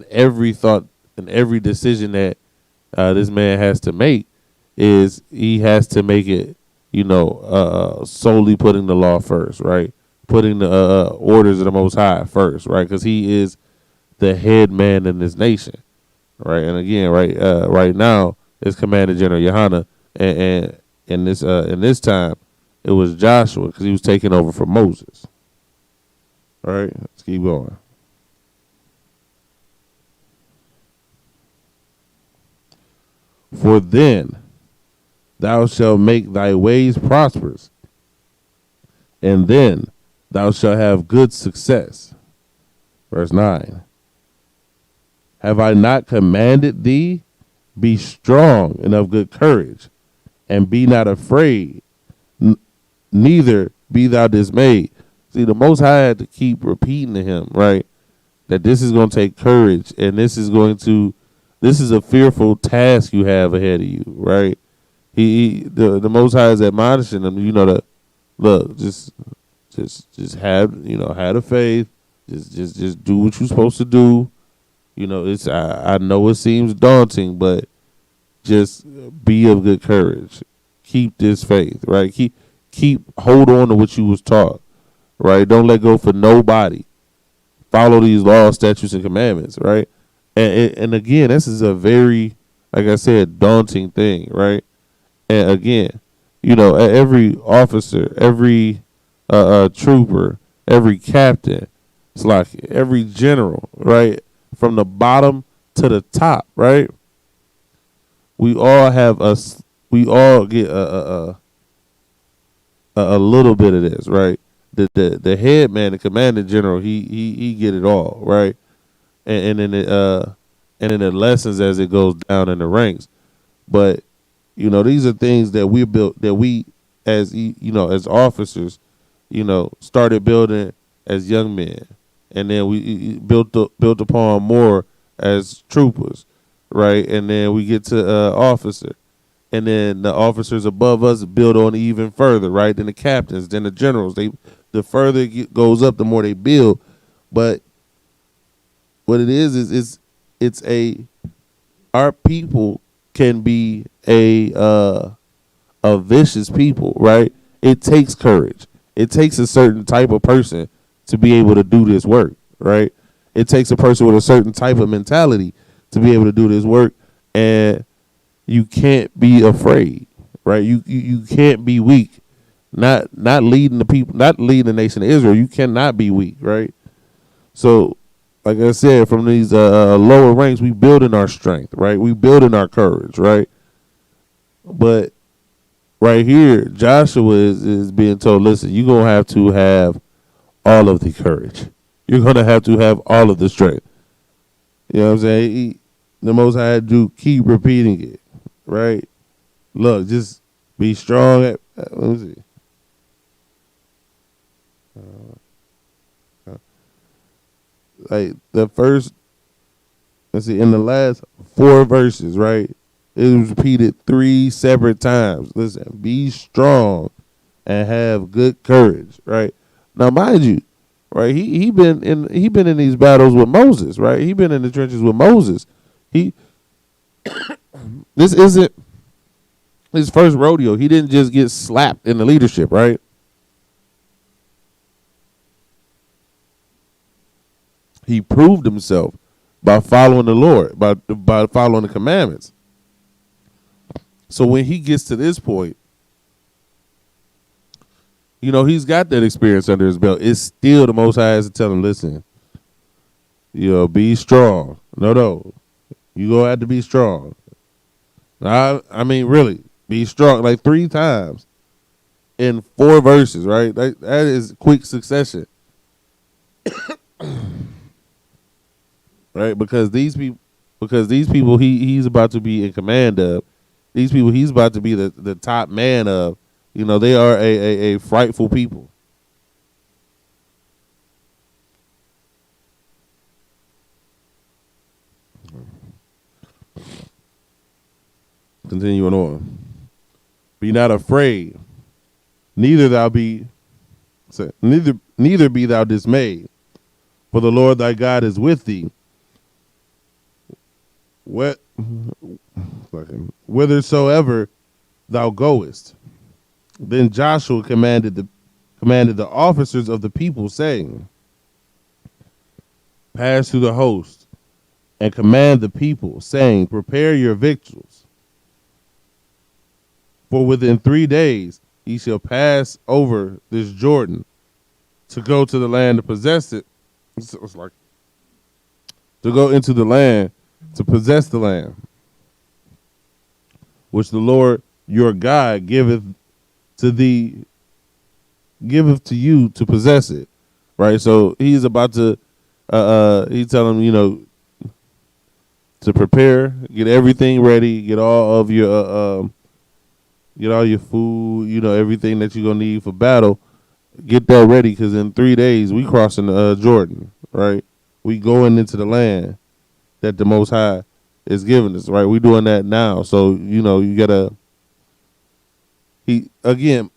every thought and every decision that this man has to make is he has to make it, solely putting the law first, right? Putting the orders of the Most High first, right? Because he is the head man in this nation, right? And again, right now it's Commander General Yohana, and in this time it was Joshua because he was taking over from Moses. All right, let's keep going. For then thou shalt make thy ways prosperous, and then thou shalt have good success. Verse 9. Have I not commanded thee? Be strong and of good courage, and be not afraid, neither be thou dismayed. See, the Most High had to keep repeating to him, right, that this is going to take courage, and this is a fearful task you have ahead of you, right? The Most High is admonishing them, that look, just have the faith, just do what you're supposed to do. I know it seems daunting, but just be of good courage. Keep this faith, right? Keep hold on to what you was taught, right? Don't let go for nobody. Follow these laws, statutes, and commandments, right? And again, this is a very, like I said, daunting thing, right? And again, every officer, every trooper, every captain, it's like every general, right? From the bottom to the top, right? We all get a little bit of this, right? The head man, the commander general, he get it all, right? And then the lessons as it goes down in the ranks. But these are things that we built, that we as as officers, started building as young men, and then we built upon more as troopers, right? And then we get to officer, and then the officers above us build on even further, right? Then the captains, then the generals. The further it goes up, the more they build. But what it is our people can be a vicious people, right? It takes courage. It takes a certain type of person to be able to do this work, right? It takes a person with a certain type of mentality to be able to do this work, and you can't be afraid, right? You can't be weak. Not leading the people, not leading the nation of Israel. You cannot be weak, right? So, like I said, from these lower ranks, we building our strength, right? We building our courage, right? But right here, Joshua is being told, listen, you're going to have all of the courage. You're going to have all of the strength. You know what I'm saying? The Most High had to keep repeating it, right? Look, just be strong. Let me see. Like the first, let's see, in the last 4 verses, right? It was repeated 3 separate times. Listen, be strong and have good courage, right? Now, mind you, right? He been in these battles with Moses, right? He been in the trenches with Moses. This isn't his first rodeo. He didn't just get slapped in the leadership, right? He proved himself by following the Lord, by following the commandments. So when he gets to this point, he's got that experience under his belt. It's still the Most High has to tell him, listen, be strong. No, you gonna have to be strong. I mean, really, be strong like 3 times in 4 verses, right? That is quick succession, right? Because these people he's about to be in command of. These people he's about to be the top man of. They are a frightful people. Continuing on. Be not afraid, neither be thou dismayed, for the Lord thy God is with thee. Whithersoever thou goest. Then Joshua commanded the officers of the people, saying, pass through the host, and command the people, saying, prepare your victuals. For within 3 days ye shall pass over this Jordan to go to the land to possess it. So it's like to go into the land to possess the land, which the Lord your God giveth to you to possess it. Right? So he's about to he's telling him, to prepare, get everything ready, get all of your get all your food, everything that you're gonna need for battle. Get that ready, because in 3 days we crossing Jordan, right? We going into the land that the Most High is giving us, right? We doing that now, so you gotta.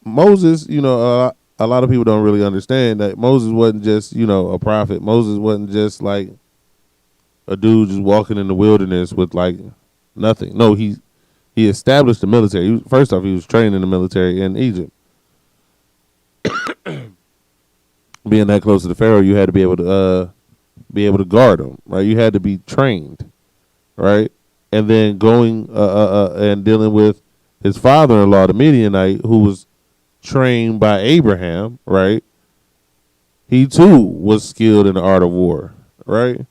Moses, a lot of people don't really understand that Moses wasn't just a prophet. Moses wasn't just like a dude just walking in the wilderness with like nothing. No, he established the military. First off, he was trained in the military in Egypt. Being that close to the Pharaoh, you had to be able to guard him, right? You had to be trained, right? And then going and dealing with his father-in-law, the Midianite, who was trained by Abraham, right? He too was skilled in the art of war, right?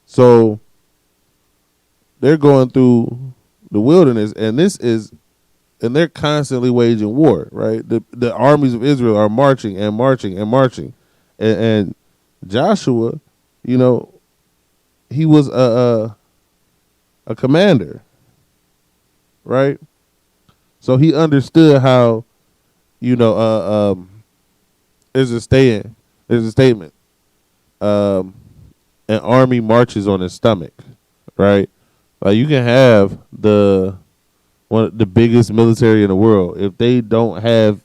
So they're going through the wilderness, and they're constantly waging war, right? The armies of Israel are marching and marching and marching, and Joshua, he was a commander, right? So he understood how, there's a statement, an army marches on its stomach, right? Like you can have one of the biggest military in the world. If they don't have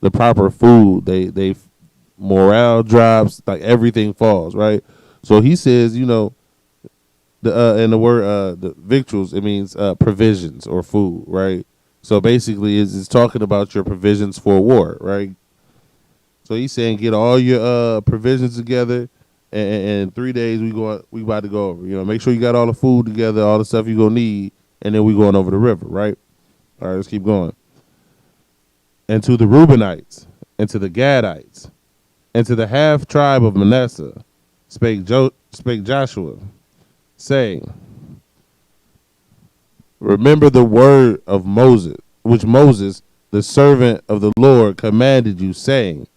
the proper food, they morale drops, like everything falls, right? So he says, the and the word the victuals, it means provisions or food, right? So basically it's talking about your provisions for war, right? So he's saying get all your provisions together, and in 3 days we about to go over. Make sure you got all the food together, all the stuff you're gonna need, and then we going over the river, right? All right, let's keep going. And to the Reubenites, and to the Gadites, and to the half tribe of Manasseh, spake Joshua, saying, remember the word of Moses, which Moses, the servant of the Lord, commanded you, saying,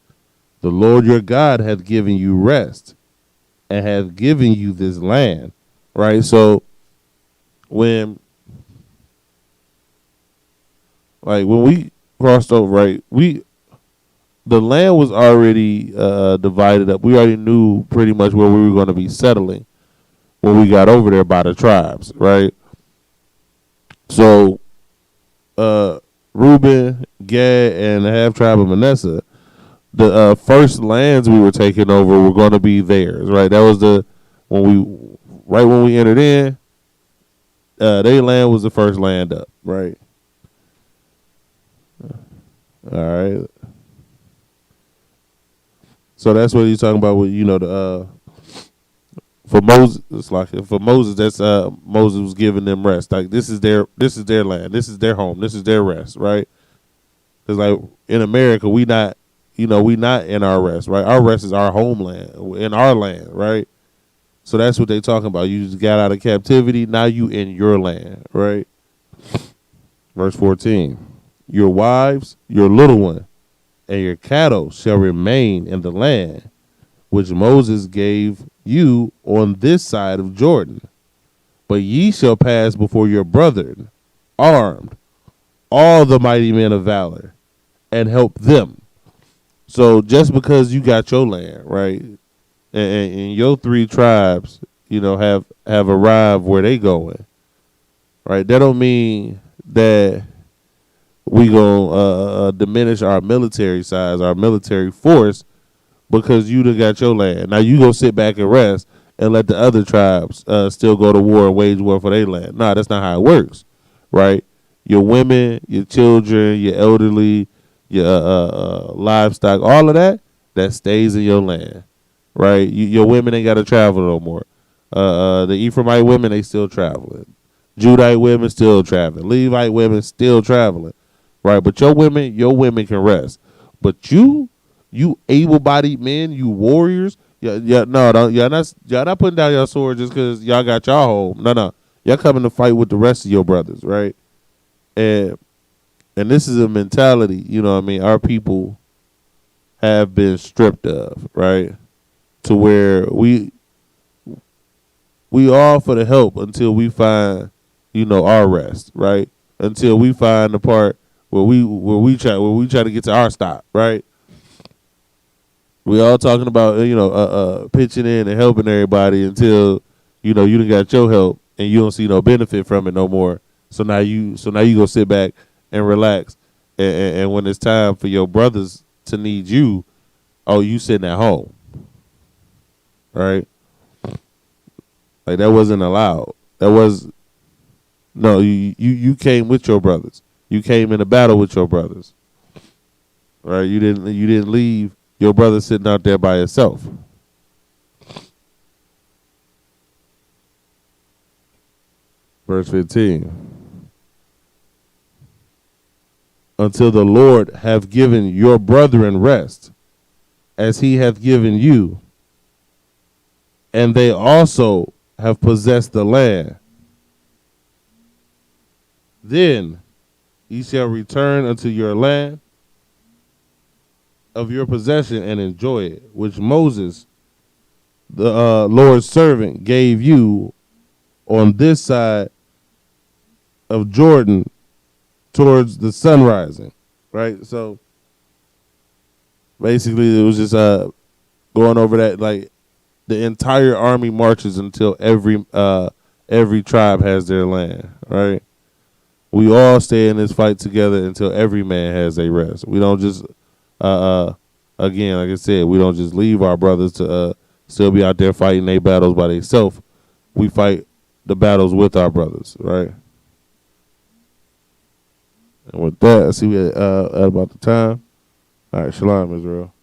the Lord your God hath given you rest, and hath given you this land. Right? So when we crossed over, right, the land was already divided up. We already knew pretty much where we were going to be settling when we got over there by the tribes, right? So Reuben, Gad, and the half tribe of Manasseh, the first lands we were taking over were going to be theirs, right? That was when we entered in, their land was the first land up, right? All right. So that's what he's talking about with, For Moses, it's like for Moses, that's Moses was giving them rest. Like this is their land, this is their home, this is their rest, right? Because like in America, we not, we not in our rest, right? Our rest is our homeland, in our land, right? So that's what they talking about. You just got out of captivity, now you in your land, right? Verse 14: Your wives, your little one, and your cattle shall remain in the land which Moses gave you on this side of Jordan. But ye shall pass before your brethren, armed, all the mighty men of valor, and help them. So just because you got your land, right, and your three tribes, have arrived where they going, right, that don't mean that we gonna diminish our military size, our military force, because you done got your land. Now you go sit back and rest and let the other tribes still go to war and wage war for their land. Nah, that's not how it works, right? Your women, your children, your elderly, your livestock, all of that stays in your land, right? Your women ain't got to travel no more. The Ephraimite women, they still traveling. Judite women still traveling. Levite women still traveling, right? But your women can rest. But you able-bodied men, you warriors, no, y'all not putting down your sword just because y'all got y'all home. No, y'all coming to fight with the rest of your brothers, right? And this is a mentality, our people have been stripped of, right? To where we all for the help until we find, our rest, right? Until we find the part where we try to get to our stop, right? We all talking about pitching in and helping everybody until you done got your help and you don't see no benefit from it no more. So now you go sit back and relax, and when it's time for your brothers to need you, oh, you sitting at home, right? Like that wasn't allowed. You came with your brothers. You came in a battle with your brothers, right? You didn't leave your brother sitting out there by himself. Verse 15. Until the Lord have given your brethren rest, as he hath given you, and they also have possessed the land. Then ye shall return unto your land of your possession and enjoy it, which Moses, the Lord's servant, gave you on this side of Jordan towards the sun rising, right? So basically it was just going over that, like the entire army marches until every tribe has their land, right? We all stay in this fight together until every man has a rest. We don't just again, like I said, we don't just leave our brothers to still be out there fighting their battles by themselves. We fight the battles with our brothers, right? And with that, I see we at about the time. All right, shalom, Israel.